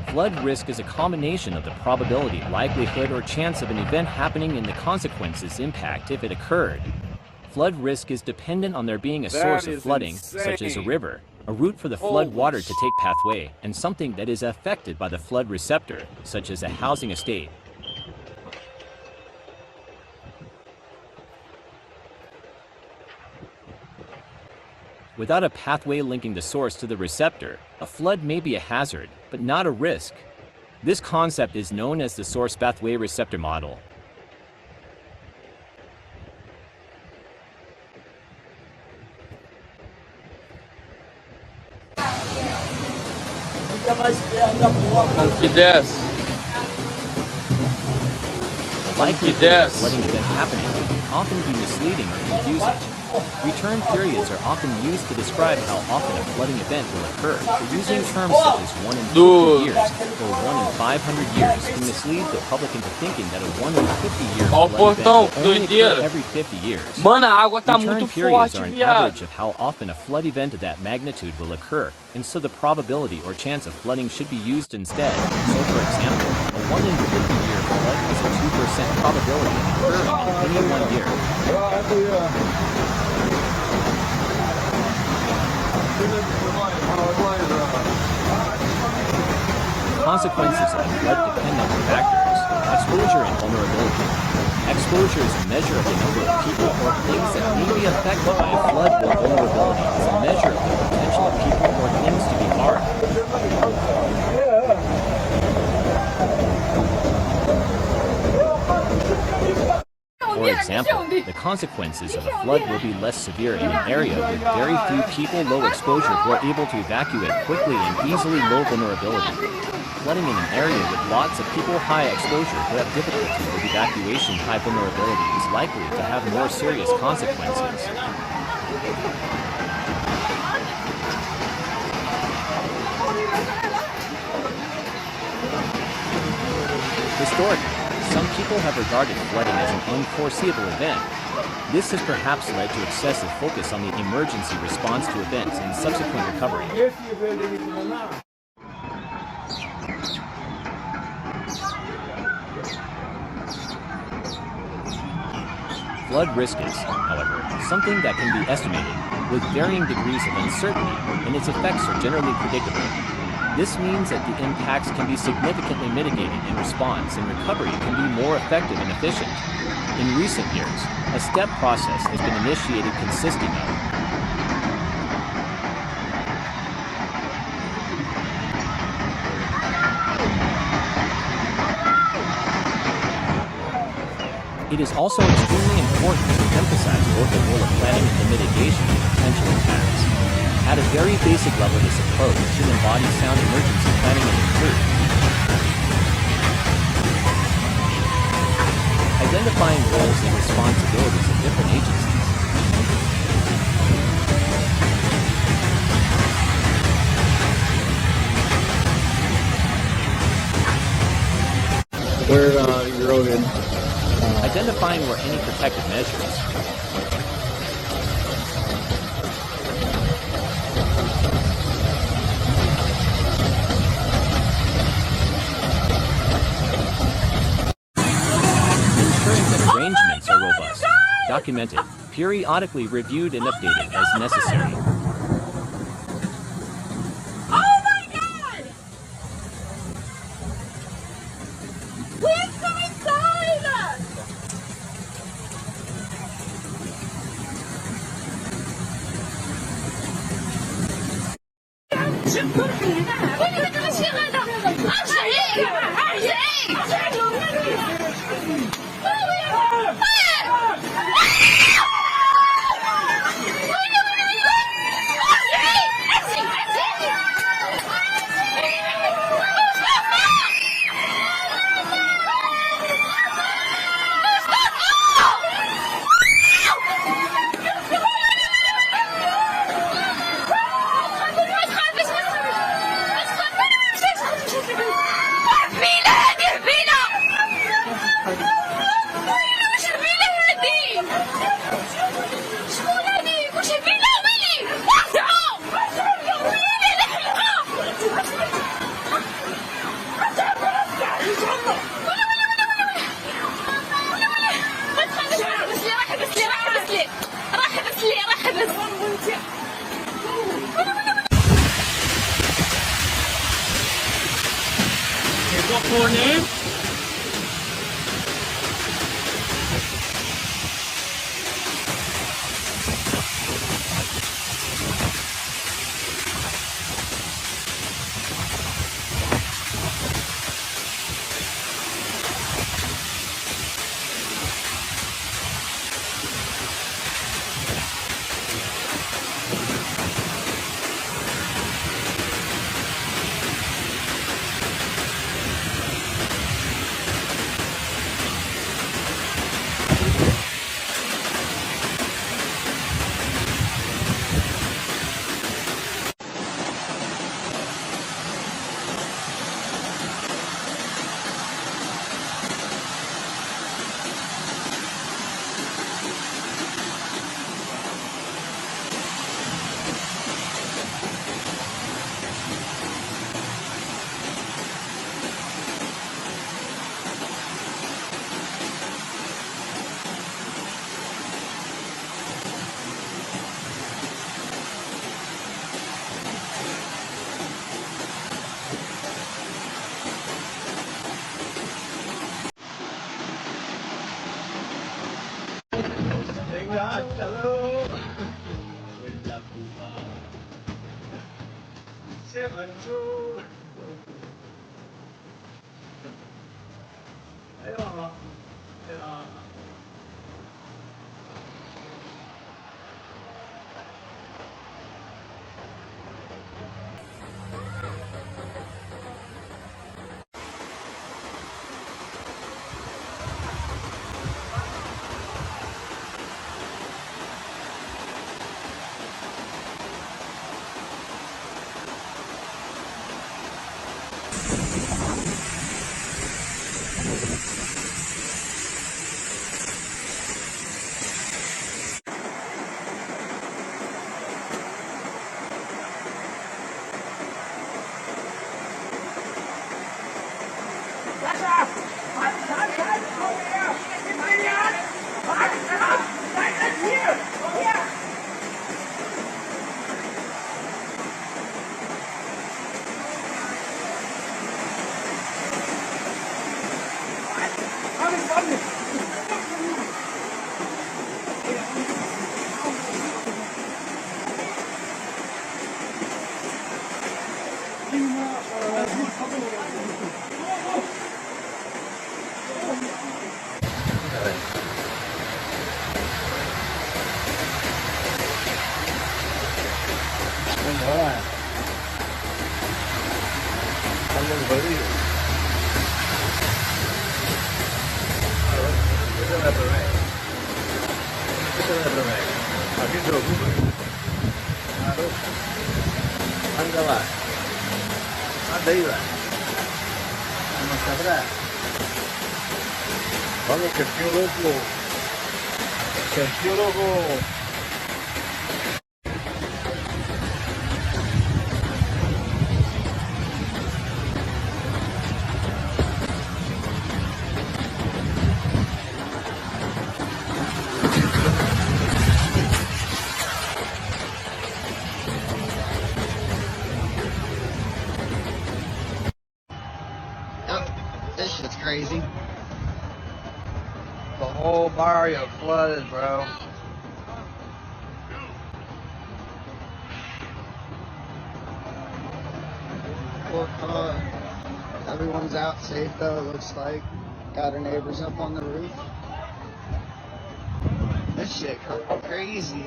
Flood risk is a combination of the probability, likelihood, or chance of an event happening and the consequences impact if it occurred. Flood risk is dependent on there being a source of flooding, such as a river, a route for the flood water to take pathway, and something that is affected by the flood receptor, such as a housing estate. Without a pathway linking the source to the receptor, a flood may be a hazard, but not a risk. This concept is known as the source pathway receptor model. Likelihood of flooding event happening can often be misleading or confusing. Return periods are often used to describe how often a flooding event will occur. Using terms such as 1 in 50 years or 1 in 500 years can mislead the public into thinking that a 1 in 50-year flood event will only occur every 50 years. Mano, a água tá Return muito periods forte, are an viado. average of how often a flood event of that magnitude will occur, and so the probability or chance of flooding should be used instead. So for example, a 1 in 50-year flood has a 2% probability of occurring in any 1 year. Consequences of a flood depend on the factors, exposure and vulnerability. Exposure is a measure of the number of people or things that may be affected by a flood, while vulnerability is a measure of the potential of people or things to be harmed. For example, the consequences of a flood will be less severe in an area with very few people, low exposure, who are able to evacuate quickly and easily, low vulnerability. Flooding in an area with lots of people, high exposure, who have difficulty with evacuation, high vulnerability, is likely to have more serious consequences. Historically, some people have regarded flooding as an unforeseeable event. This has perhaps led to excessive focus on the emergency response to events and subsequent recovery. Flood risk is, however, something that can be estimated with varying degrees of uncertainty, and its effects are generally predictable. This means that the impacts can be significantly mitigated in response, and recovery can be more effective and efficient. In recent years, a step process has been initiated consisting of It is also extremely important to emphasize both the role of planning and the mitigation of potential attacks. At a very basic level, this approach should embody sound emergency planning and include identifying roles and responsibilities of different agencies. Where you're in. Identifying where any protective measures. Ensuring that arrangements are robust, documented, periodically reviewed and updated as necessary. What for name? Hello. Seven two. Ayo. Vamos, que tío loco. Que tío loco. This shit's crazy. The whole barrio flooded, bro. Poor car. Everyone's out safe though, it looks like. Got her neighbors up on the roof. This shit crazy.